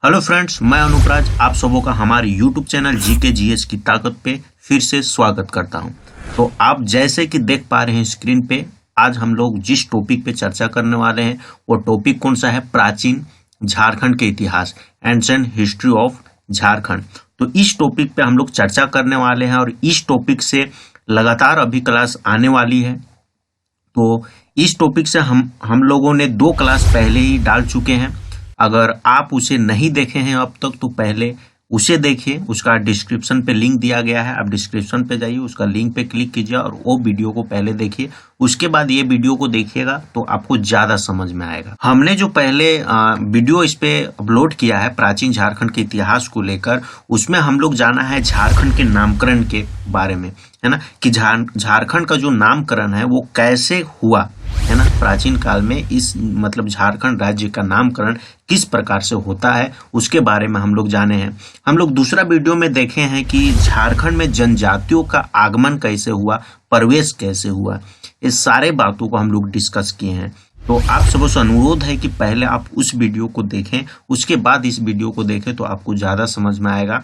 Hello friends, मैं अनुपराज आप सबों का हमारे यूट्यूब चैनल जीके जीएस की ताकत पे फिर से स्वागत करता हूं। तो आप जैसे कि देख पा रहे हैं स्क्रीन पे, आज हम लोग जिस टॉपिक पे चर्चा करने वाले हैं वो टॉपिक कौन सा है? प्राचीन झारखंड के इतिहास, एंशिएंट हिस्ट्री ऑफ झारखंड। तो इस टॉपिक पे हम लोग चर्चा करने वाले हैं और इस टॉपिक से लगातार अभी क्लास आने वाली है। तो इस टॉपिक से हम लोगों ने 2 क्लास पहले ही डाल चुके हैं। अगर आप उसे नहीं देखे हैं अब तक तो पहले उसे देखिए, उसका डिस्क्रिप्शन पे लिंक दिया गया है। आप डिस्क्रिप्शन पे जाइए, उसका लिंक पे क्लिक कीजिए और वो वीडियो को पहले देखिए। उसके बाद ये वीडियो को देखिएगा तो आपको ज्यादा समझ में आएगा। हमने जो पहले वीडियो इस पे अपलोड किया है प्राचीन झारखंड के इतिहास को लेकर, उसमें हम लोग जाना है झारखंड के नामकरण के बारे में, है ना, कि झारखंड का जो नामकरण है वो कैसे हुआ, है ना। प्राचीन काल में इस मतलब झारखंड राज्य का नामकरण किस प्रकार से होता है उसके बारे में हम लोग जाने हैं। हम लोग दूसरा वीडियो में देखे हैं कि झारखंड में जनजातियों का आगमन कैसे हुआ, प्रवेश कैसे हुआ, इस सारे बातों को हम लोग डिस्कस किए हैं। तो आप सबों से अनुरोध है कि पहले आप उस वीडियो को देखें, उसके बाद इस वीडियो को देखें तो आपको ज्यादा समझ में आएगा।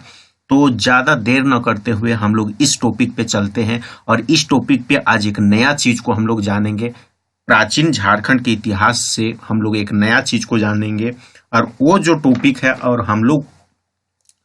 तो ज्यादा देर न करते हुए हम लोग इस टॉपिक पे चलते हैं और इस टॉपिक पे आज एक नया चीज को हम लोग जानेंगे। प्राचीन झारखंड के इतिहास से हम लोग एक नया चीज को जानेंगे और वो जो टॉपिक है, और हम लोग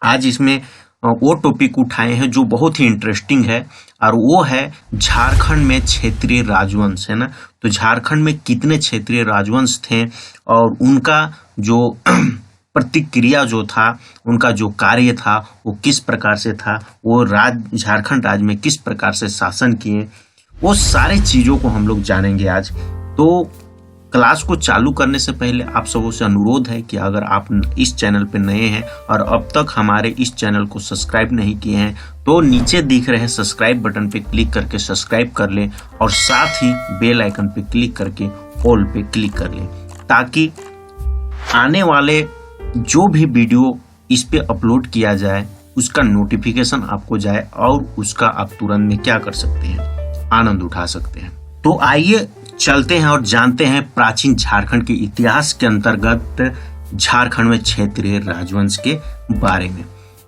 आज इसमें वो टॉपिक उठाए हैं जो बहुत ही इंटरेस्टिंग है, और वो है झारखंड में क्षेत्रीय राजवंश, है ना। तो झारखंड में कितने क्षेत्रीय राजवंश थे और उनका जो प्रतिक्रिया जो था, उनका जो कार्य था वो किस प्रकार से था, वो झारखंड राज्य में किस प्रकार से शासन किए, वो सारी चीजों को हम लोग जानेंगे आज। तो क्लास को चालू करने से पहले आप सबों से अनुरोध है कि अगर आप इस चैनल पे नए हैं और अब तक हमारे इस चैनल को सब्सक्राइब नहीं किए हैं तो नीचे दिख रहे सब्सक्राइब बटन पे क्लिक करके सब्सक्राइब कर लें और साथ ही बेल आइकन पे क्लिक करके ऑल पे क्लिक कर लें, ताकि आने वाले जो भी वीडियो इस पे अपलोड किया जाए उसका नोटिफिकेशन आपको जाए और उसका आप तुरंत में क्या कर सकते हैं, आनंद उठा सकते हैं। तो आइए चलते हैं और जानते हैं प्राचीन झारखंड के इतिहास के अंतर्गत झारखंड में क्षेत्रीय राजवंश के बारे में।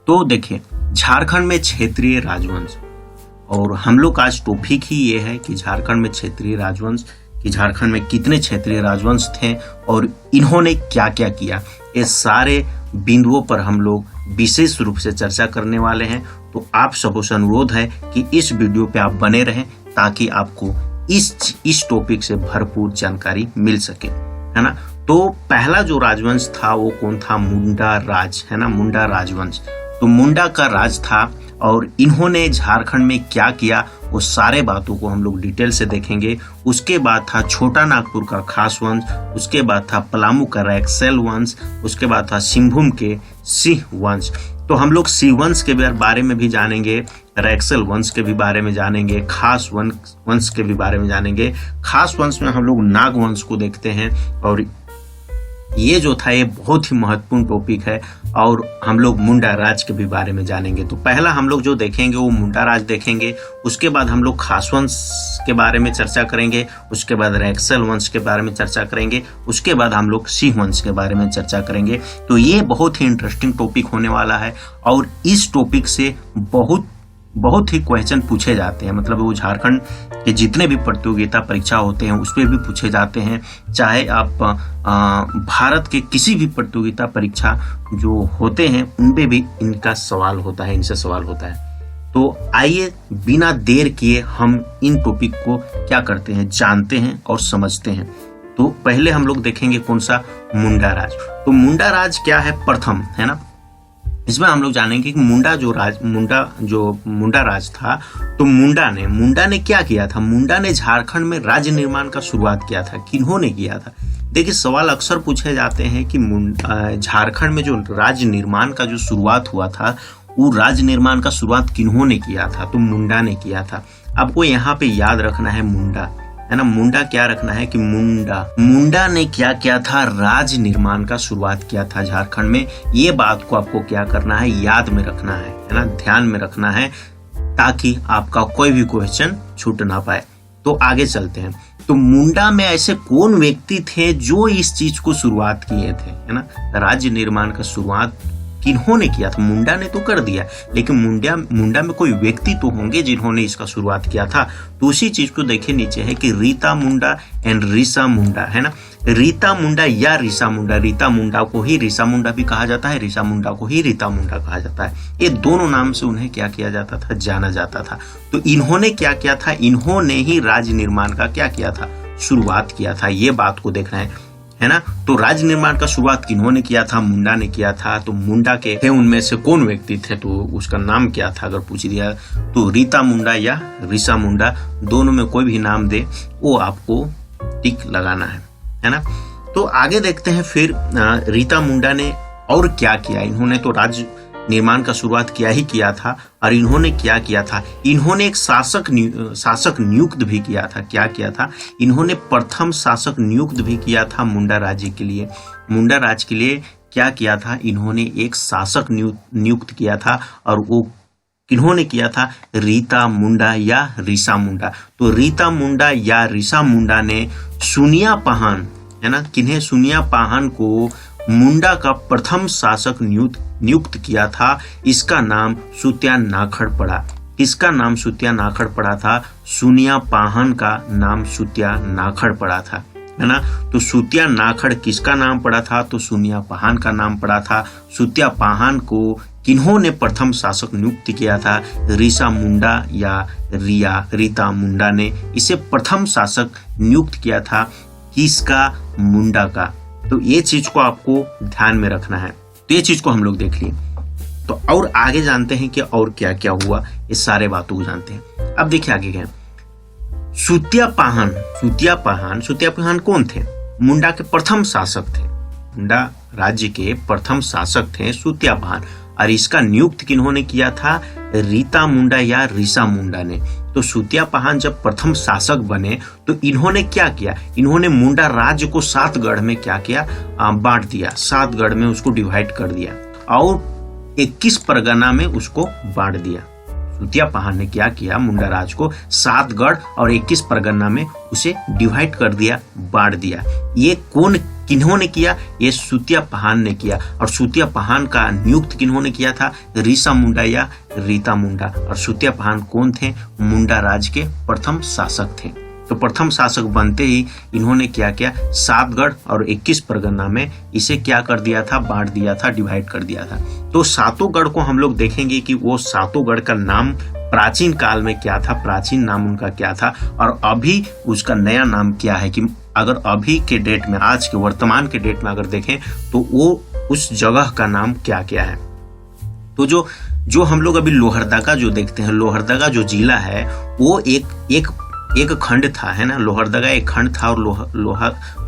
तो देखिए, झारखंड में क्षेत्रीय राजवंश, और हम लोग आज टॉपिक ही ये है कि झारखंड में क्षेत्रीय राजवंश, कि झारखंड में कितने क्षेत्रीय राजवंश थे और इन्होंने क्या क्या किया, ये सारे बिंदुओं पर हम लोग विशेष रूप से चर्चा करने वाले हैं। तो आप सबों से अनुरोध है कि इस वीडियो पे आप बने रहें ताकि आपको इस टॉपिक से भरपूर जानकारी मिल सके, है ना। तो पहला जो राजवंश था वो कौन था? मुंडा राज, है ना, मुंडा राजवंश। तो मुंडा का राज था और इन्होंने झारखंड में क्या किया वो सारे बातों को हम लोग डिटेल से देखेंगे। उसके बाद था छोटा नागपुर का खास वंश, उसके बाद था पलामू का रैक्सेल वंश, उसके बाद था सिंहभूम के सिंह वंश। तो हम लोग सिंह वंश के बारे में भी जानेंगे, रैक्सेल वंश के भी बारे में जानेंगे, खास वंश के भी बारे में जानेंगे। खास वंश में हम लोग नाग वंश को देखते हैं और ये जो था ये बहुत ही महत्वपूर्ण टॉपिक है, और हम लोग मुंडा राज के भी बारे में जानेंगे। तो पहला हम लोग जो देखेंगे वो मुंडा राज देखेंगे, उसके बाद हम लोग खास वंश के बारे में चर्चा करेंगे, उसके बाद रैक्सेल वंश के बारे में चर्चा करेंगे, उसके बाद हम लोग सिंह वंश के बारे में चर्चा करेंगे। तो ये बहुत ही इंटरेस्टिंग टॉपिक होने वाला है और इस टॉपिक से बहुत ही क्वेश्चन पूछे जाते हैं। मतलब वो झारखंड के जितने भी प्रतियोगिता परीक्षा होते हैं उस पर भी पूछे जाते हैं, चाहे आप भारत के किसी भी प्रतियोगिता परीक्षा जो होते हैं उनपे भी इनका सवाल होता है, इनसे सवाल होता है। तो आइए बिना देर किए हम इन टॉपिक को क्या करते हैं, जानते हैं और समझते हैं। तो पहले हम लोग देखेंगे कौन सा? मुंडा राज। तो मुंडा राज क्या है? प्रथम, है ना, इसमें हम लोग जानेंगे कि मुंडा राज था। तो मुंडा ने क्या किया था? मुंडा ने झारखंड में राज्य निर्माण का शुरुआत किया था। किन्होंने किया था? देखिए, सवाल अक्सर पूछे जाते हैं कि झारखंड में जो राज्य निर्माण का जो शुरुआत हुआ था वो राज्य निर्माण का शुरुआत किन्होंने किया था? तो मुंडा ने किया था। आपको यहाँ पे याद रखना है मुंडा, है ना, मुंडा क्या रखना है कि मुंडा ने क्या किया था? राज्य निर्माण का शुरुआत किया था झारखंड में। ये बात को आपको क्या करना है? याद में रखना है ना, ध्यान में रखना है, ताकि आपका कोई भी क्वेश्चन छूट ना पाए। तो आगे चलते हैं। तो मुंडा में ऐसे कौन व्यक्ति थे जो इस चीज को शुरुआत किए थे, है ना। राज्य निर्माण का शुरुआत किन्होंने किया था? मुंडा ने तो कर दिया, लेकिन मुंडा में कोई व्यक्ति तो होंगे जिन्होंने इसका शुरुआत किया था। तो उसी चीज को देखिए नीचे है कि रीता मुंडा एंड ऋषा मुंडा, है ना। रीता मुंडा या ऋषा मुंडा, रीता मुंडा को ही ऋषा मुंडा भी कहा जाता है, ऋषा मुंडा को ही रीता मुंडा कहा जाता है। ये दोनों नाम से उन्हें क्या किया जाता था? जाना जाता था। तो इन्होंने क्या किया था? इन्होंने ही राज्य निर्माण का क्या किया था? शुरुआत किया था। ये बात को देखना है ना। तो राज्य निर्माण का शुरुआत किन्होंने किया था? मुंडा ने किया था। तो मुंडा के थे उनमें से कौन व्यक्ति थे? तो उसका नाम क्या था अगर पूछ दिया तो रीता मुंडा या ऋषा मुंडा, दोनों में कोई भी नाम दे वो आपको टिक लगाना है ना। तो आगे देखते हैं फिर रीता मुंडा ने और क्या किया। इन्होंने तो राज्य निर्माण का शुरुआत किया था और इन्होंने क्या किया था? इन्होंने एक शासक नियुक्त भी किया था। क्या किया था? इन्होंने प्रथम शासक नियुक्त भी किया था मुंडा राज्य के लिए। मुंडा राज्य के लिए क्या किया था? इन्होंने एक शासक नियुक्त किया था और वो किन्होंने किया था? रीता मुंडा या ऋषा मुंडा। तो रीता मुंडा या ऋषा मुंडा ने सुनिया पाहन, है ना, किन्हें? सुनिया पाहन को मुंडा का प्रथम शासक नियुक्त किया था। इसका नाम सुत्या नाखड़ पड़ा। किसका नाम सुत्या नाखड़ पड़ा था? सुनिया पाहन का नाम सुत्या नाखड़ पड़ा था, है ना। तो सुत्या नाखड़ किसका नाम पड़ा था? तो सुनिया पाहन का नाम पड़ा था। सुत्या पाहन को किन्होंने प्रथम शासक नियुक्त किया था? ऋषा मुंडा या रीता मुंडा ने इसे प्रथम शासक नियुक्त किया था। किसका? मुंडा का। तो ये चीज को आपको ध्यान में रखना है। तो ये चीज को हम लोग देख लिए। तो और आगे जानते हैं कि और क्या क्या हुआ, इस सारे बातों को जानते हैं। अब देखिए आगे क्या। सुत्या पाहन कौन थे? मुंडा के प्रथम शासक थे। मुंडा राज्य के प्रथम शासक थे सुत्या पाहन, और इसका नियुक्त किन्होंने किया था? रीता मुंडा या ऋषा मुंडा ने। तो सुत्या पाहन जब प्रथम शासक बने तो इन्होंने क्या किया? इन्होंने मुंडा राज्य को 7 गढ़ में क्या किया? बांट दिया। 7 गढ़ में उसको डिवाइड कर दिया और 21 परगना में उसको बांट दिया। सुत्या पाहन ने क्या किया? मुंडा राज को 7 गढ़ और 21 परगना में उसे डिवाइड कर दिया, बांट दिया। ये किन्होंने किया? ये सुत्या पाहन ने किया। और सुत्या पाहन का नियुक्त किन्होंने किया था? ऋषा मुंडा या रीता मुंडा। और सुत्या पाहन कौन थे? मुंडा राज के प्रथम शासक थे। तो प्रथम शासक बनते ही इन्होंने क्या किया? 7 गढ़ और 21 परगना में इसे क्या कर दिया था? बांट दिया था, डिवाइड कर दिया था। तो 7 गढ़ को हम लोग देखेंगे कि वो 7 गढ़ का नाम प्राचीन काल में क्या था, प्राचीन नाम उनका क्या था, और अभी उसका नया नाम क्या है। कि अगर अभी के डेट में, आज के वर्तमान के डेट में अगर देखें तो वो उस जगह का नाम क्या क्या है। तो जो हम लोग अभी लोहरदगा जो देखते हैं, लोहरदगा जो जिला है वो एक खंड था, है ना। लोहरदगा एक खंड था और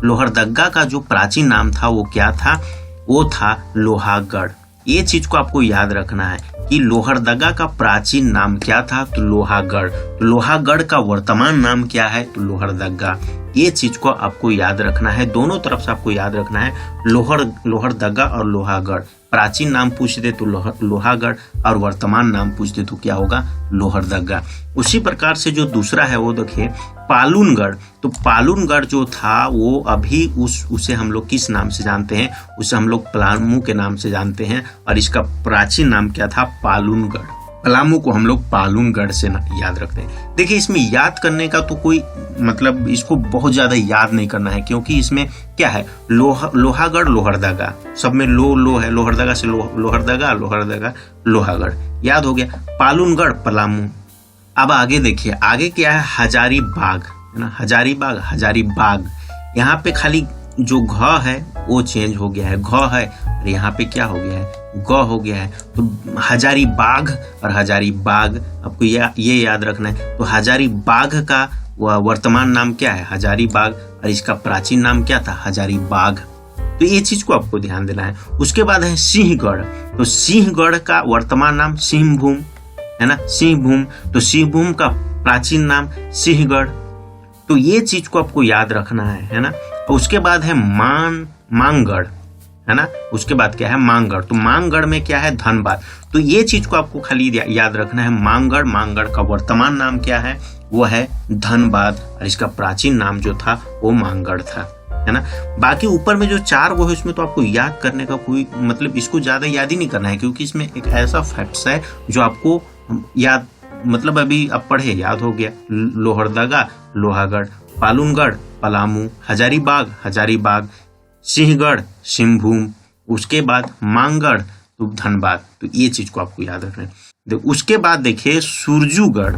लोहरदगा का जो प्राचीन नाम था वो क्या था? वो था लोहागढ़। ये चीज को आपको याद रखना है कि लोहरदगा का प्राचीन नाम क्या था? तो लोहागढ़। तो लोहागढ़ का वर्तमान नाम क्या है? तो लोहरदगा। ये चीज को आपको याद रखना है, दोनों तरफ से आपको याद रखना है। लोहरदगा और लोहागढ़, प्राचीन नाम पूछ दे तो लोहागढ़ और वर्तमान नाम पूछ दे तो क्या होगा? लोहरदगा। उसी प्रकार से जो दूसरा है वो देखिए पालूनगढ़। तो पालूनगढ़ जो था वो अभी उसे हम लोग किस नाम से जानते हैं? उसे हम लोग पलामू के नाम से जानते हैं, और इसका प्राचीन नाम क्या था? पालूनगढ़। पलामू को हम लोग पालूनगढ़ से याद रखते हैं। देखिए इसमें याद करने का तो कोई मतलब, इसको बहुत ज्यादा याद नहीं करना है, क्योंकि इसमें क्या है? लोहागढ़ लोहरदगा, सब में लो है। लोहरदगा से लोहरदगा लोहागढ़, याद हो गया। पालूनगढ़ पलामू। अब आगे देखिए, आगे क्या है? हजारीबाग, है ना। हजारीबाग। यहाँ पे खाली जो घ है वो चेंज हो गया है, घ है, और यहाँ पे क्या हो गया है? ग हो गया है। तो हजारीबाग और हजारीबाग आपको ये याद रखना है। तो हजारीबाग का वर्तमान नाम क्या है? हजारीबाग, और इसका प्राचीन नाम क्या था? हजारीबाग। तो ये चीज को आपको ध्यान देना है। उसके बाद है सिंहगढ़। तो सिंहगढ़ का वर्तमान नाम सिंहभूम, है ना, सिंहभूम। तो सिंहभूम का प्राचीन नाम सिंहगढ़। तो ये चीज को आपको याद रखना है ना। उसके बाद है मानगढ़, है ना। उसके बाद क्या है मांगड़, तो मांगड़ में क्या है धनबाद। तो ये चीज को आपको खाली याद रखना है, मांगड़, मांगड़ का वर्तमान नाम क्या है, वो है धनबाद, और इसका प्राचीन नाम जो था वो मांगड़ था, है ना। बाकी ऊपर में जो 4 वो है उसमें तो आपको याद करने का कोई मतलब, इसको ज्यादा याद ही नहीं करना है, क्योंकि इसमें एक ऐसा फैक्ट्स है जो आपको याद मतलब अभी अब पढ़े याद हो गया। लोहरदगा लोहागढ़, पालुनगढ़ पलामू, हजारीबाग हजारीबाग, सिंहगढ़ सिंहभूम, उसके बाद मांगड़ तो धनबाद। तो ये चीज को आपको याद रखना है। उसके बाद देखिए सुरजूगढ़,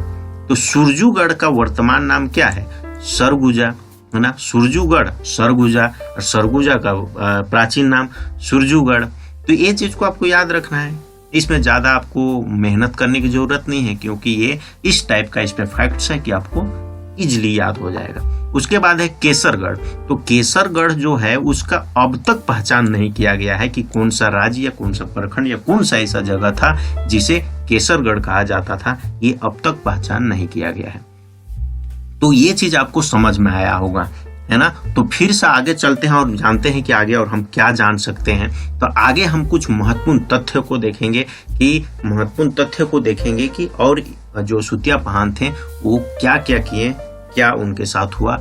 तो सुरजूगढ़ का वर्तमान नाम क्या है, सरगुजा, है ना। सुरजूगढ़ सरगुजा, और सरगुजा का प्राचीन नाम सुरजूगढ़। तो ये चीज को आपको याद रखना है। इसमें ज्यादा आपको मेहनत करने की जरूरत नहीं है, क्योंकि ये इस टाइप का इसमें फैक्ट्स है कि आपको इजिली याद हो जाएगा। उसके बाद है केसरगढ़, तो केसरगढ़ जो है उसका अब तक पहचान नहीं किया गया है कि कौन सा राज्य या कौन सा प्रखंड या कौन सा ऐसा जगह था जिसे केसरगढ़ कहा जाता था, ये अब तक पहचान नहीं किया गया है। तो ये चीज आपको समझ में आया होगा, है ना। तो फिर से आगे चलते हैं और जानते हैं कि आगे और हम क्या जान सकते हैं। तो आगे हम कुछ महत्वपूर्ण तथ्य को देखेंगे कि और जो सुतिया पहान थे वो क्या क्या किए, क्या उनके साथ हुआ,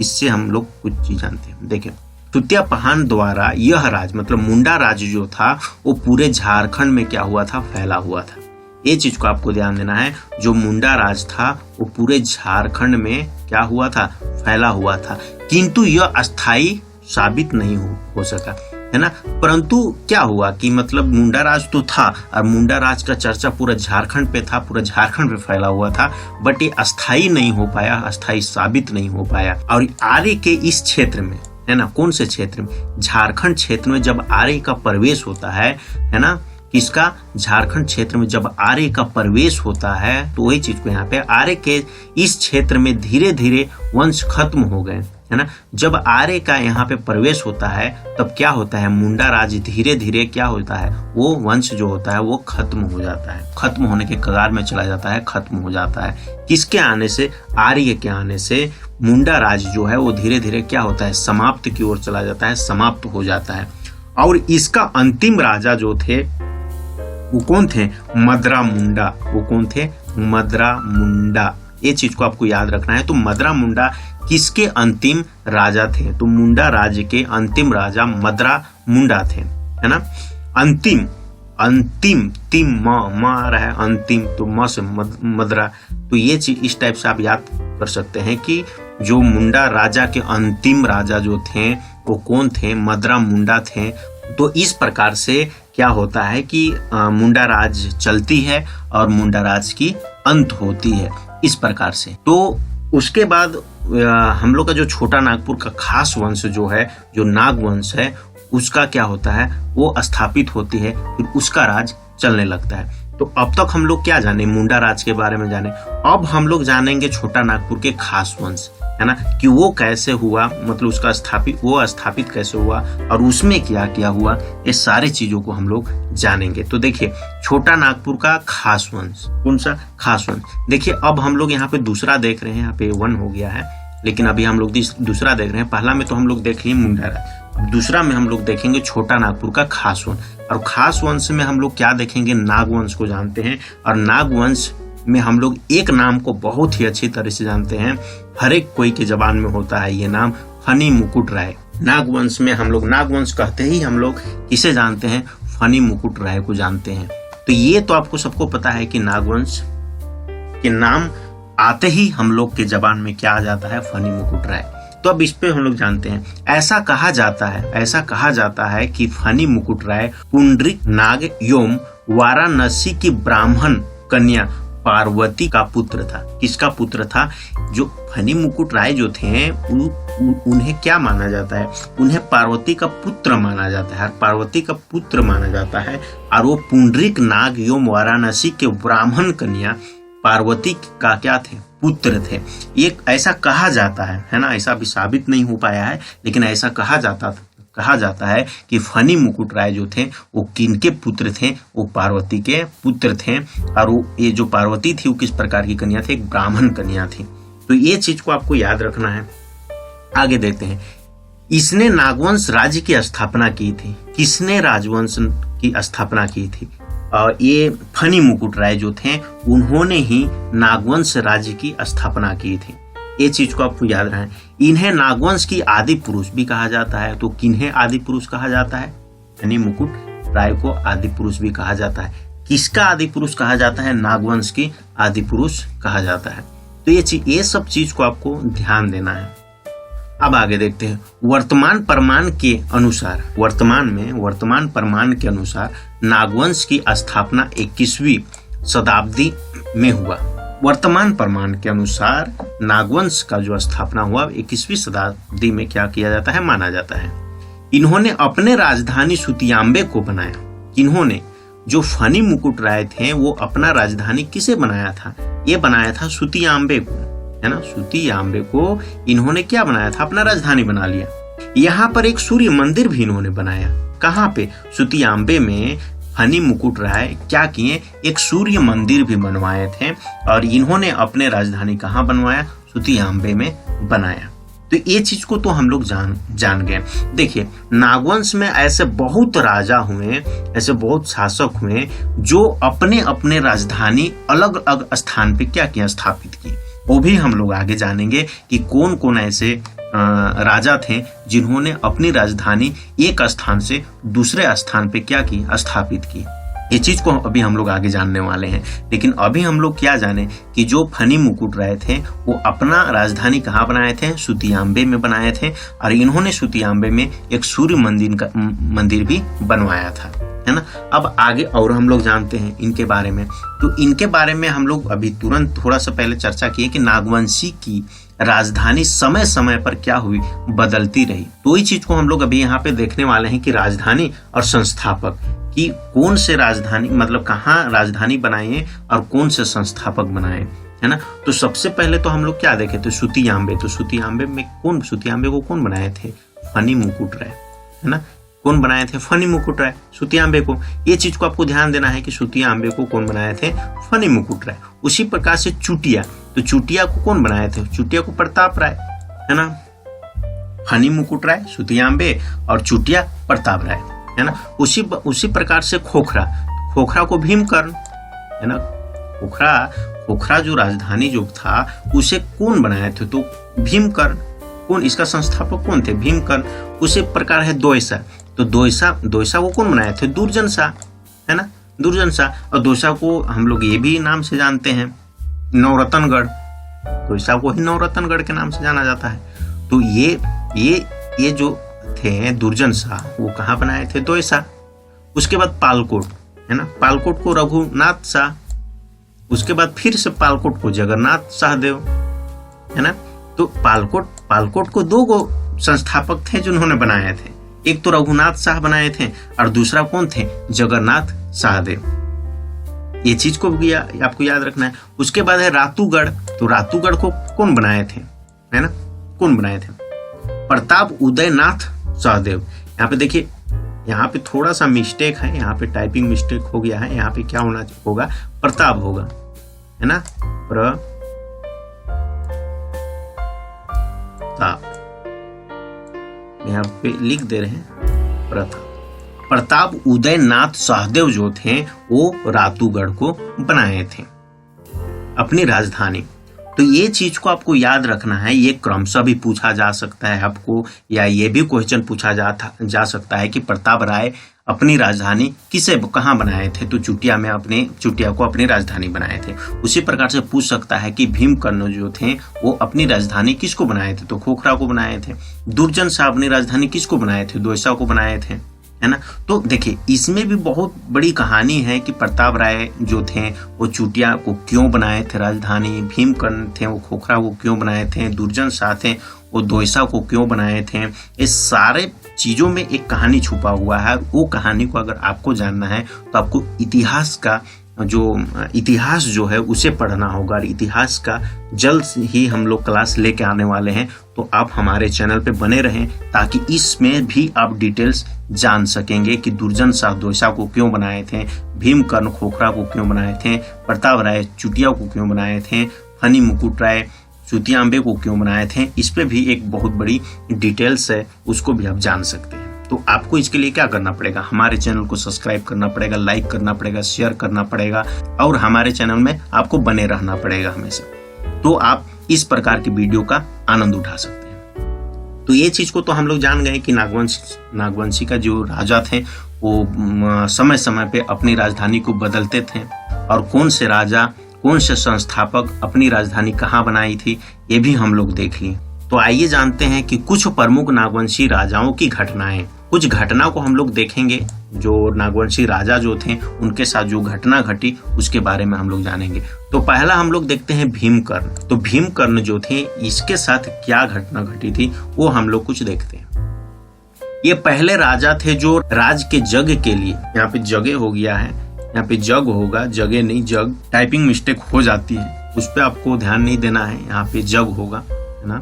इससे हम लोग कुछ चीज जानते हैं। देखिए सुतिया पहान द्वारा यह राज मतलब मुंडा राज जो था वो पूरे झारखंड में क्या हुआ था, फैला हुआ था। ये चीज को आपको ध्यान देना है, जो मुंडा राज था वो पूरे झारखंड में क्या हुआ था, फैला हुआ था, किंतु यह अस्थाई साबित नहीं हो सका, है ना। परंतु क्या हुआ कि मतलब मुंडा राज तो था और मुंडा राज का चर्चा पूरा झारखंड पे था, पूरा झारखंड पे फैला हुआ था, बट ये अस्थाई नहीं हो पाया, अस्थाई साबित नहीं हो पाया। और आर्य के इस क्षेत्र में, है ना, कौन से क्षेत्र में, झारखंड क्षेत्र में जब आर्य का प्रवेश होता है ना, किसका, झारखंड क्षेत्र में जब आर्य का प्रवेश होता है, तो वही चीज को यहाँ पे आर्य के इस क्षेत्र में धीरे धीरे वंश खत्म हो गए, है ना। जब आर्य का यहाँ पे प्रवेश होता है तब क्या होता है, मुंडा राज धीरे धीरे क्या होता है, वो वंश जो होता है वो खत्म हो जाता है, खत्म होने के कगार में चला जाता है, खत्म हो जाता है। किसके आने से, आर्य के आने से मुंडा राज जो है वो धीरे धीरे क्या होता है, समाप्त की ओर चला जाता है, समाप्त हो जाता है। और इसका अंतिम राजा जो थे वो कौन थे, मदरा मुंडा। वो कौन थे, मदरा मुंडा। ये चीज को आपको याद रखना है। तो मदरा मुंडा किसके अंतिम राजा थे, तो मुंडा राज्य के अंतिम राजा मदरा मुंडा थे, है ना। अंतिम, अंतिम, तिम म आ रहा है अंतिम, तो म से मदरा। तो ये चीज इस टाइप से आप याद कर सकते हैं कि जो मुंडा राजा के अंतिम राजा जो थे वो कौन थे, मदरा मुंडा थे। तो इस प्रकार से क्या होता है कि मुंडा राज चलती है और मुंडा राज की अंत होती है, इस प्रकार से। तो उसके बाद हम लोग का जो छोटा नागपुर का खास वंश जो है, जो नाग वंश है, उसका क्या होता है, वो स्थापित होती है, फिर उसका राज चलने लगता है। तो अब तक हम लोग क्या जाने, मुंडा राज के बारे में जाने। अब हम लोग जानेंगे छोटा नागपुर के खास वंश, है ना, कि वो कैसे हुआ, मतलब उसका स्थापित कैसे हुआ और उसमें क्या क्या हुआ, ये सारे चीजों को हम लोग जानेंगे। तो देखिए छोटा नागपुर का खास वंश, कौन सा, खास वंश। देखिए अब हम लोग यहाँ पे दूसरा देख रहे हैं, यहाँ पे 1 हो गया है, लेकिन अभी हम लोग दूसरा देख रहे हैं। पहला में तो हम लोग देख लिए मुंडा राज, अब दूसरा में हम लोग देखेंगे छोटा नागपुर का खास वंश। और खास वंश में हम लोग क्या देखेंगे, नागवंश को जानते हैं। और नागवंश में हम लोग एक नाम को बहुत ही अच्छी तरह से जानते हैं, हर एक कोई के जबान में होता है ये नाम, फनी मुकुट राय। नागवंश में हम लोग, नागवंश कहते ही हम लोग किसे जानते हैं, फनी मुकुट राय को जानते हैं। तो ये तो आपको सबको पता है कि नागवंश के नाम आते ही हम लोग के जबान में क्या आ जाता है, फनी मुकुट राय। तो अब इस पे हम लोग जानते हैं, ऐसा कहा जाता है कि फनी मुकुट राय पुंडरीक नाग योम वाराणसी की ब्राह्मण कन्या पार्वती का पुत्र था। किसका पुत्र था, जो फनी मुकुट राय जो थे उन्हें क्या माना जाता है, उन्हें पार्वती का पुत्र माना जाता है, पार्वती का पुत्र माना जाता है। और वो पुंडरीक नाग योम वाराणसी के ब्राह्मण कन्या पार्वती का क्या थे, पुत्र थे। ये ऐसा कहा जाता है ना, ऐसा भी साबित नहीं हो पाया है, लेकिन ऐसा कहा जाता है कि फनी मुकुट राय जो थे वो किनके पुत्र थे, वो पार्वती के पुत्र थे। और वो ये जो पार्वती थी वो किस प्रकार की कन्या थी, एक ब्राह्मण कन्या थी। तो ये चीज को आपको याद रखना है। आगे देखते हैं, इसने नागवंश राज्य की स्थापना की थी। किसने राजवंश की स्थापना की थी? और ये फनी मुकुट राय जो थे उन्होंने ही नागवंश राज्य की स्थापना की थी। ये चीज को आपको याद रहे। इन्हें नागवंश की आदि पुरुष भी कहा जाता है। तो किन्हें आदि पुरुष कहा जाता है? फनी मुकुट राय को आदि पुरुष भी कहा जाता है। किसका आदि पुरुष कहा जाता है? नागवंश की आदि पुरुष कहा जाता है। तो ये सब चीज को आपको ध्यान देना है। अब आगे देखते हैं। वर्तमान प्रमाण के अनुसार, वर्तमान प्रमाण के अनुसार नागवंश की स्थापना 21वीं शताब्दी में हुआ। वर्तमान प्रमाण के अनुसार नागवंश का जो स्थापना हुआ 21वीं शताब्दी में क्या किया जाता है, माना जाता है। इन्होंने अपने राजधानी सुतियाम्बे को बनाया। किन्होंने? जो फनी मुकुट राय थे वो अपना राजधानी किसे बनाया था? ये बनाया था सुतियाम्बे को, है ना। सुतियाम्बे को इन्होंने क्या बनाया था? अपना राजधानी बना लिया। यहाँ पर एक सूर्य मंदिर भी इन्होंने बनाया। कहाँ पे? सुतियाम्बे में फनी मुकुट राय क्या किए? एक सूर्य मंदिर भी बनवाए थे। और इन्होंने अपने राजधानी कहाँ बनवाया? सुतियाम्बे में बनाया। तो ये चीज को तो हम लोग जान गए। देखिए, नागवंश में ऐसे बहुत राजा हुए, ऐसे बहुत शासक हुए जो अपने अपने राजधानी अलग अलग स्थान पे क्या किया? स्थापित की। वो भी हम लोग आगे जानेंगे कि कौन कौन ऐसे राजा थे जिन्होंने अपनी राजधानी एक स्थान से दूसरे स्थान पे क्या की? स्थापित की। ये चीज को अभी हम लोग आगे जानने वाले हैं। लेकिन अभी हम लोग क्या जाने कि जो फनी मुकुट राय थे वो अपना राजधानी कहाँ बनाए थे? सुतियाम्बे में बनाए थे। और इन्होंने सुतियाम्बे में एक सूर्य मंदिर भी बनवाया था, है ना। अब आगे और हम लोग जानते हैं इनके बारे में। तो इनके बारे में हम लोग अभी तुरंत थोड़ा सा पहले चर्चा किए कि नागवंशी की राजधानी समय समय पर क्या हुई? बदलती रही। तो ये चीज को हम लोग अभी यहाँ पे देखने वाले हैं कि राजधानी और संस्थापक कि कौन से राजधानी, मतलब कहाँ राजधानी बनाए और कौन से संस्थापक बनाए, है ना। तो सबसे पहले तो हम लोग क्या देखे थे? सुतियाम्बे। तो सुतियाम्बे को कौन बनाए थे? फनी मुकुट राय, है ना। कौन बनाए थे? फनी मुकुट राय सुतियाम्बे को। ये चीज को आपको ध्यान देना है कि सुतियाम्बे को कौन बनाए थे? फनी मुकुट राय। उसी प्रकार से चुटिया, तो चुटिया को कौन बनाए थे? चुटिया को प्रताप राय, है ना। फनी मुकुट राय, सुतियाम्बे और चुटिया प्रताप राय, है ना। उसी प्रकार से खोखरा को भीमकर्ण, है ना। खोखरा जो राजधानी जो था उसे कौन बनाए थे? तो भीमकर्ण। कौन इसका संस्थापक कौन थे? भीमकर्ण। उसी प्रकार है दोयसा। तो दोयसा को कौन बनाए थे? दुर्जन शाह, है ना। दुर्जन शाह। और दोयसा को हम लोग ये भी नाम से जानते हैं, नवरत्नगढ़। दोयसा को ही नवरत्नगढ़ के नाम से जाना जाता है। तो ये जो थे दुर्जन शाह वो कहाँ बनाए थे? दोयसा। उसके बाद पालकोट, है ना। पालकोट को रघुनाथ शाह। उसके बाद फिर से पालकोट को जगन्नाथ शाहदेव, है ना। तो पालकोट को दो संस्थापक थे जिन्होंने बनाए थे। एक तो रघुनाथ शाह बनाए थे और दूसरा कौन थे? जगन्नाथ शाहदेव। ये चीज को भी आपको याद रखना है। उसके बाद है रातूगढ़। तो रातूगढ़ को कौन बनाए थे? है ना, कौन बनाए थे? प्रताप उदयनाथ शाहदेव। यहाँ पे देखिए, यहाँ पे थोड़ा सा मिस्टेक है, यहाँ पे टाइपिंग मिस्टेक हो गया है। यहाँ पे क्या होगा? प्रताप होगा, है ना। यहाँ पे लिख दे रहे हैं प्रताप उदयनाथ शाहदेव जो थे वो रातूगढ़ को बनाए थे अपनी राजधानी। तो ये चीज को आपको याद रखना है। ये क्रमशः भी पूछा जा सकता है आपको, या ये भी क्वेश्चन पूछा जा सकता है कि प्रताप राय अपनी राजधानी कहाँ बनाए थे? तो चुटिया को अपनी राजधानी बनाए थे। उसी प्रकार से पूछ सकता है कि भीमकर्ण जो थे वो अपनी राजधानी किसको बनाए थे? तो खोखरा को बनाए थे। दुर्जन शाह अपनी राजधानी किसको बनाए थे? दोयसा को बनाए थे, है ना। तो देखिए, इसमें भी बहुत बड़ी कहानी है कि प्रताप राय जो थे वो चुटिया को क्यों बनाए थे राजधानी, भीमकर्ण थे वो खोखरा को क्यों बनाए थे, दुर्जन शाह थे वो दोयसा को क्यों बनाए थे। इस सारे चीजों में एक कहानी छुपा हुआ है। वो कहानी को अगर आपको जानना है तो आपको इतिहास जो है उसे पढ़ना होगा। और इतिहास का जल्द ही हम लोग क्लास लेके आने वाले हैं। तो आप हमारे चैनल पे बने रहें ताकि इसमें भी आप डिटेल्स जान सकेंगे कि दुर्जन शाह दोयसा को क्यों बनाए थे, भीमकर्ण खोखरा को क्यों बनाए थे, प्रताप राय चुटिया को क्यों बनाए थे, फनी मुकुट राय चूतिया अम्बे को क्यों बनाए थे, इस पे भी एक बहुत बड़ी डिटेल्स है, उसको भी आप जान सकते हैं। तो आपको इसके लिए क्या करना पड़ेगा, हमारे चैनल को सब्सक्राइब करना पड़ेगा, लाइक करना पड़ेगा, शेयर करना पड़ेगा और हमारे चैनल में आपको बने रहना पड़ेगा हमेशा। तो आप इस प्रकार की वीडियो का आनंद उठा सकते हैं। तो ये चीज को तो हम लोग जान गए कि नागवंशी का जो राजा थे वो समय समय पे अपनी राजधानी को बदलते थे, और कौन से राजा, कौन से संस्थापक अपनी राजधानी कहाँ बनाई थी, ये भी हम लोग देख लिए। तो आइए जानते हैं कि कुछ प्रमुख नागवंशी राजाओं की घटनाएं, कुछ घटना को हम लोग देखेंगे, जो नागवंशी राजा जो थे उनके साथ जो घटना घटी उसके बारे में हम लोग जानेंगे। तो पहला हम लोग देखते हैं भीमकर्ण। तो भीमकर्ण जो थे, इसके साथ क्या घटना घटी थी वो हम लोग कुछ देखते हैं। ये पहले राजा थे जो राज के जग के लिए, यहाँ पे जगह हो गया है, यहाँ पे जग होगा, जगह नहीं जग, टाइपिंग मिस्टेक हो जाती है, उस पर आपको ध्यान नहीं देना है, यहाँ पे जग होगा, है ना।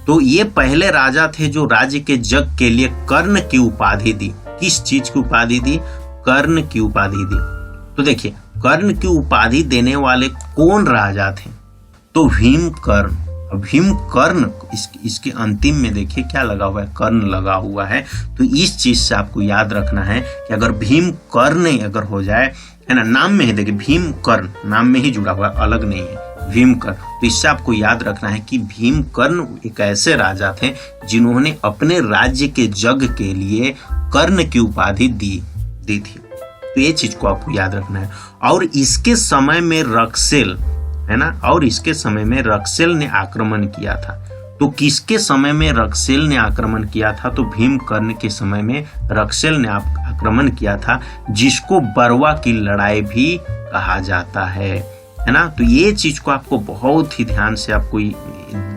तो ये पहले राजा थे जो राज्य के जग के लिए कर्ण की उपाधि दी। किस चीज की उपाधि दी? कर्ण की उपाधि दी। तो देखिए, कर्ण की उपाधि देने वाले कौन राजा थे? तो भीमकर्ण। भीमकर्ण, इसके अंतिम में देखिए क्या लगा हुआ है, कर्ण लगा हुआ है। तो इस चीज से आपको याद रखना है कि अगर भीमकर्ण अगर हो जाए, है ना, नाम में ही देखिए भीमकर्ण, नाम में ही जुड़ा हुआ है, अलग नहीं है, भीमकर्ण। तो इससे आपको याद रखना है कि भीमकर्ण एक ऐसे राजा थे जिन्होंने अपने राज्य के जग के लिए कर्ण की उपाधि दी थी। तो ये चीज को आपको याद रखना है। और इसके समय में रक्सेल, है ना, और इसके समय में रक्सेल ने आक्रमण किया था। तो किसके समय में रक्सेल ने आक्रमण किया था? तो भीमकर्ण के समय में रक्सेल ने आक्रमण किया था, जिसको बरवा की लड़ाई भी कहा जाता है ना। तो ये चीज को आपको बहुत ही ध्यान से आपको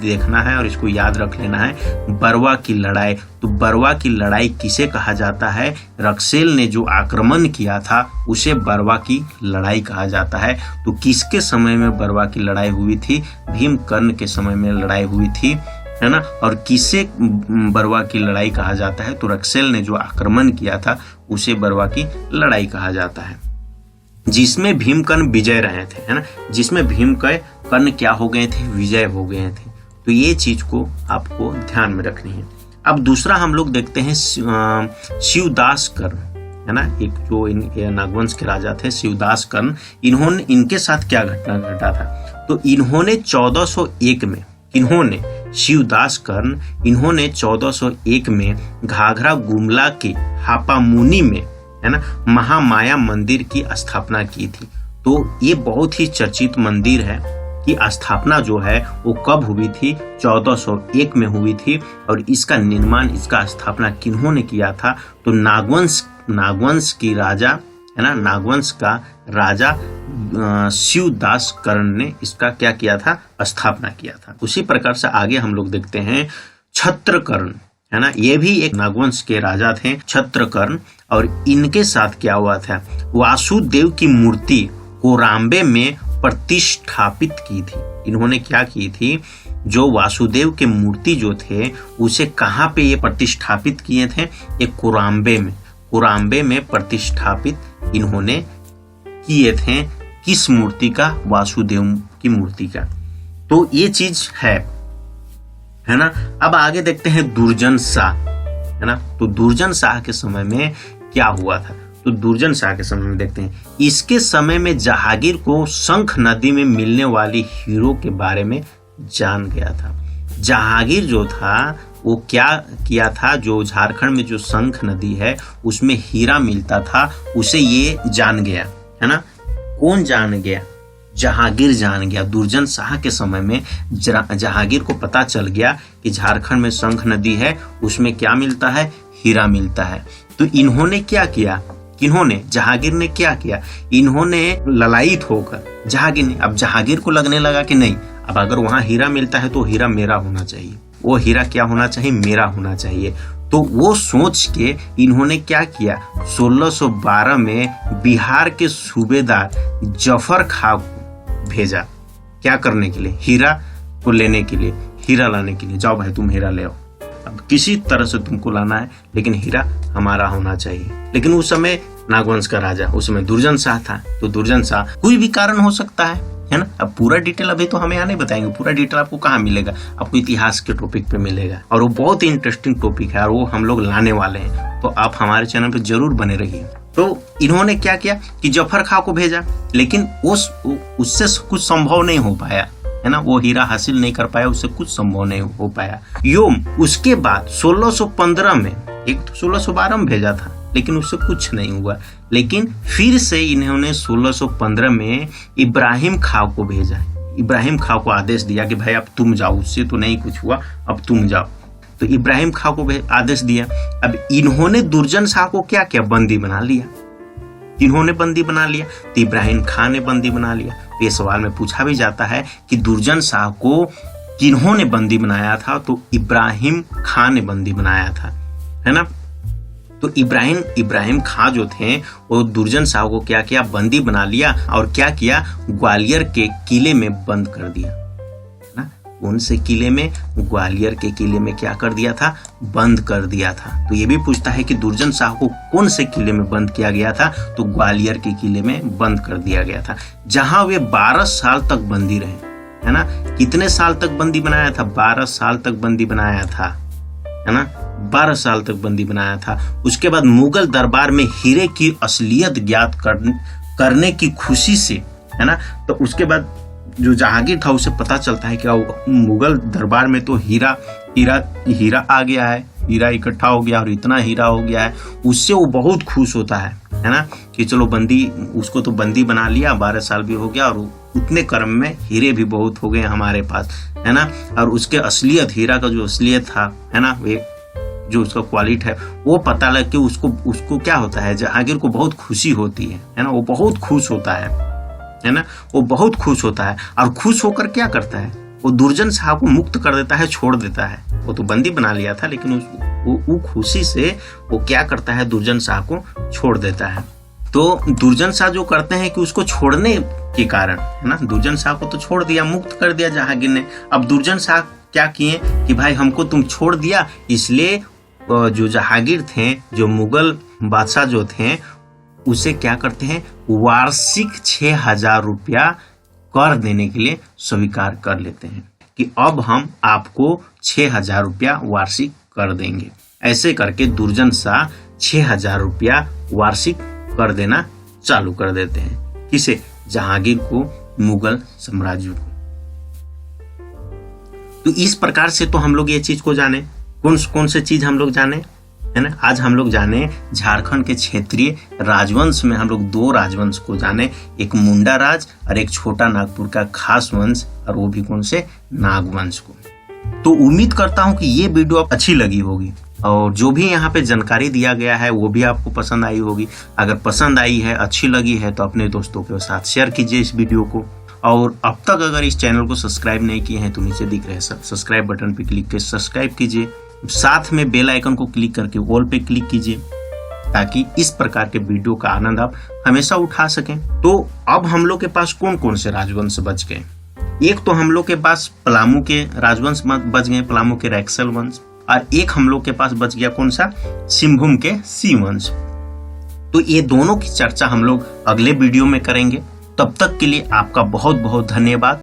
देखना है और इसको याद रख लेना है, बरवा की लड़ाई। तो बरवा की लड़ाई किसे कहा जाता है? रक्सेल ने जो आक्रमण किया था उसे बरवा की लड़ाई कहा जाता है। तो किसके समय में बरवा की लड़ाई हुई थी? भीमकर्ण के समय में लड़ाई हुई थी, है ना। और किसे बरवा की लड़ाई कहा जाता है? तो रक्सेल ने जो आक्रमण किया था उसे बरवा की लड़ाई कहा जाता है, जिसमें भीमकर्ण विजय रहे थे, है ना, जिसमें भीमकर्ण क्या हो गए थे? विजय हो गए थे। तो ये चीज को आपको ध्यान में रखनी है। अब दूसरा हम लोग देखते हैं शिवदास कर्ण, है ना, एक जो नागवंश के राजा थे शिवदास कर्ण। इनके साथ क्या घटना घटा था? तो इन्होंने 1401 में, शिवदास कर्ण, इन्होंने 1401 में घाघरा गुमला के हापामुनि में, है ना, महामाया मंदिर की स्थापना की थी। तो ये बहुत ही चर्चित मंदिर है कि स्थापना जो है वो कब हुई थी? 1401 में हुई थी। और इसका निर्माण, इसका स्थापना किन्होंने किया था? तो नागवंश की राजा, है ना, नागवंश का राजा शिवदास कर्ण ने इसका क्या किया था? स्थापना किया था। उसी प्रकार से आगे हम लोग देखते हैं छत्रकर्ण, है ना, ये भी एक नागवंश के राजा थे, छत्रकर्ण। और इनके साथ क्या हुआ था? वासुदेव की मूर्ति कोराम्बे में प्रतिष्ठापित की थी। इन्होंने क्या की थी? जो वासुदेव के मूर्ति जो थे उसे कहाँ पे ये प्रतिष्ठापित किए थे? एक कोराम्बे में प्रतिष्ठापित इन्होंने किए थे। किस मूर्ति का? वासुदेव की मूर्ति का। तो ये चीज है ना। अब आगे देखते हैं दुर्जन शाह, है ना। तो दुर्जन शाह के समय में क्या हुआ था? तो दुर्जन शाह के समय में देखते हैं, इसके समय में जहांगीर को शंख नदी में मिलने वाली हीरो के बारे में जान गया था। जहांगीर जो था वो क्या किया था? जो झारखंड में जो शंख नदी है उसमें हीरा मिलता था, उसे ये जान गया, है ना। कौन जान गया? जहांगीर जान गया। दुर्जन शाह के समय में जहांगीर को पता चल गया कि झारखंड में शंख नदी है, उसमें क्या मिलता है? हीरा मिलता है। तो इन्होंने क्या किया? जहांगीर ने क्या किया? इन्होंने ललायित होकर जहांगीर को लगने लगा कि नहीं, अब अगर वहां हीरा मिलता है तो हीरा मेरा होना चाहिए, वो हीरा क्या होना चाहिए? मेरा होना चाहिए। तो वो सोच के इन्होंने क्या किया? 1612 में बिहार के सूबेदार जफर खां को भेजा, क्या करने के लिए? हीरा को लेने के लिए, हीरा लाने के लिए। जाओ भाई तुम हीरा ले आओ, अब किसी तरह से तुमको लाना है, लेकिन हीरा हमारा होना चाहिए। लेकिन उस समय नागवंश का राजा, उस समय दुर्जन शाह था। तो दुर्जन शाह, कोई भी कारण हो सकता है है ना। अब पूरा डिटेल अभी तो हमें यहाँ नहीं बताएंगे, पूरा डिटेल आपको कहाँ मिलेगा, आपको इतिहास के टॉपिक पे मिलेगा और वो बहुत ही इंटरेस्टिंग टॉपिक है और वो हम लोग लाने वाले हैं, तो आप हमारे चैनल पे जरूर बने रहिए। तो इन्होंने क्या किया कि जफर खां को भेजा, लेकिन उससे कुछ संभव नहीं हो पाया, है ना, वो हीरा हासिल नहीं कर पाया, उससे कुछ संभव नहीं हो पाया। उसके बाद 1615 में, एक तो 1612 में भेजा था लेकिन उससे कुछ नहीं हुआ, लेकिन फिर से इन्होंने 1615 में इब्राहिम खां को भेजा। इब्राहिम खां को आदेश दिया कि भाई अब तुम जाओ, उससे तो नहीं कुछ हुआ, अब तुम जाओ। तो इब्राहिम खां को आदेश दिया। अब इन्होंने दुर्जन शाह को क्या किया, बंदी बना लिया। इन्होंने बंदी बना लिया तो इब्राहिम खां ने बंदी बना लिया। ये सवाल में पूछा भी जाता है कि दुर्जन शाह को किन्होंने बंदी बनाया था, तो इब्राहिम खां ने बंदी बनाया था, है ना। तो इब्राहिम खां जो थे वो दुर्जन शाह को क्या किया, बंदी बना लिया और क्या किया, ग्वालियर के किले में बंद कर दिया, ना। उनसे किले में, ग्वालियर के किले में क्या कर दिया था, बंद कर दिया था। तो ये भी पूछता है कि दुर्जन शाह को कौन से किले में बंद किया गया था, तो ग्वालियर के किले में बंद कर दिया गया था, जहां वे 12 साल तक बंदी रहे, है ना। कितने साल तक बंदी बनाया था, 12 साल तक बंदी बनाया था, है ना, 12 साल तक बंदी बनाया था। उसके बाद मुगल दरबार में हीरे की असलियत ज्ञात करने की खुशी से, है ना, तो उसके बाद जो जहांगीर था उसे पता चलता है कि मुगल दरबार में तो हीरा आ गया है, हीरा इकट्ठा हो गया और इतना हीरा हो गया है, उससे वो बहुत खुश होता है ना, कि चलो बंदी, उसको तो बंदी बना लिया, 12 साल भी हो गया और उतने क्रम में हीरे भी बहुत हो गए हमारे पास, है ना। और उसके असलियत, हीरा का जो असलियत था, है ना, वे जो उसका क्वालिटी है वो पता लग के उसको क्या होता है, जहांगीर को बहुत खुशी होती है ना, वो बहुत खुश होता है ना, वो बहुत खुश होता है और खुश होकर क्या करता है, वो दुर्जन शाह को मुक्त कर देता है, छोड़ देता है। वो तो बंदी बना लिया था लेकिन वो खुशी से वो क्या करता है, दुर्जन शाह को छोड़ देता है। तो दुर्जन शाह जो करते हैं कि उसको छोड़ने के कारण, है ना, दुर्जन शाह को तो छोड़ दिया, मुक्त कर दिया जहांगीर ने। अब दुर्जन शाह क्या किए कि भाई हमको तुम छोड़ दिया, इसलिए जो जहांगीर थे, जो मुगल बादशाह जो थे, उसे क्या करते हैं, वार्षिक 6000 रुपया कर देने के लिए स्वीकार कर लेते हैं कि अब हम आपको 6000 रुपया वार्षिक कर देंगे। ऐसे करके दुर्जन शाह 6000 रुपया वार्षिक कर देना चालू कर देते हैं। किसे, जहांगीर को, मुगल साम्राज्य को। तो इस प्रकार से तो हम लोग ये चीज को जाने, कौन से चीज हम लोग जाने, है ना। आज हम लोग जाने झारखंड के क्षेत्रीय राजवंश में हम लोग 2 राजवंश को जाने, एक मुंडा राज और एक छोटा नागपुर का खास वंश, और वो भी कौन से, नागवंश को। तो उम्मीद करता हूं कि ये वीडियो अच्छी लगी होगी और जो भी यहाँ पे जानकारी दिया गया है वो भी आपको पसंद आई होगी। अगर पसंद आई है, अच्छी लगी है, तो अपने दोस्तों के साथ शेयर कीजिए इस वीडियो को। और अब तक अगर इस चैनल को सब्सक्राइब नहीं किए हैं तो नीचे दिख रहे सब्सक्राइब बटन पे क्लिक कर सब्सक्राइब कीजिए, साथ में बेल आइकन को क्लिक करके ऑल पे क्लिक कीजिए, ताकि इस प्रकार के वीडियो का आनंद आप हमेशा उठा सकें। तो अब हम लोग के पास कौन कौन से राजवंश बच गए, एक तो हम लोग के पास पलामू के राजवंश बच गए, पलामू के रैक्सल वंश, और एक हम लोग के पास बच गया कौन सा, सिंहभूम के सी वंश। तो ये दोनों की चर्चा हम लोग अगले वीडियो में करेंगे। तब तक के लिए आपका बहुत बहुत धन्यवाद।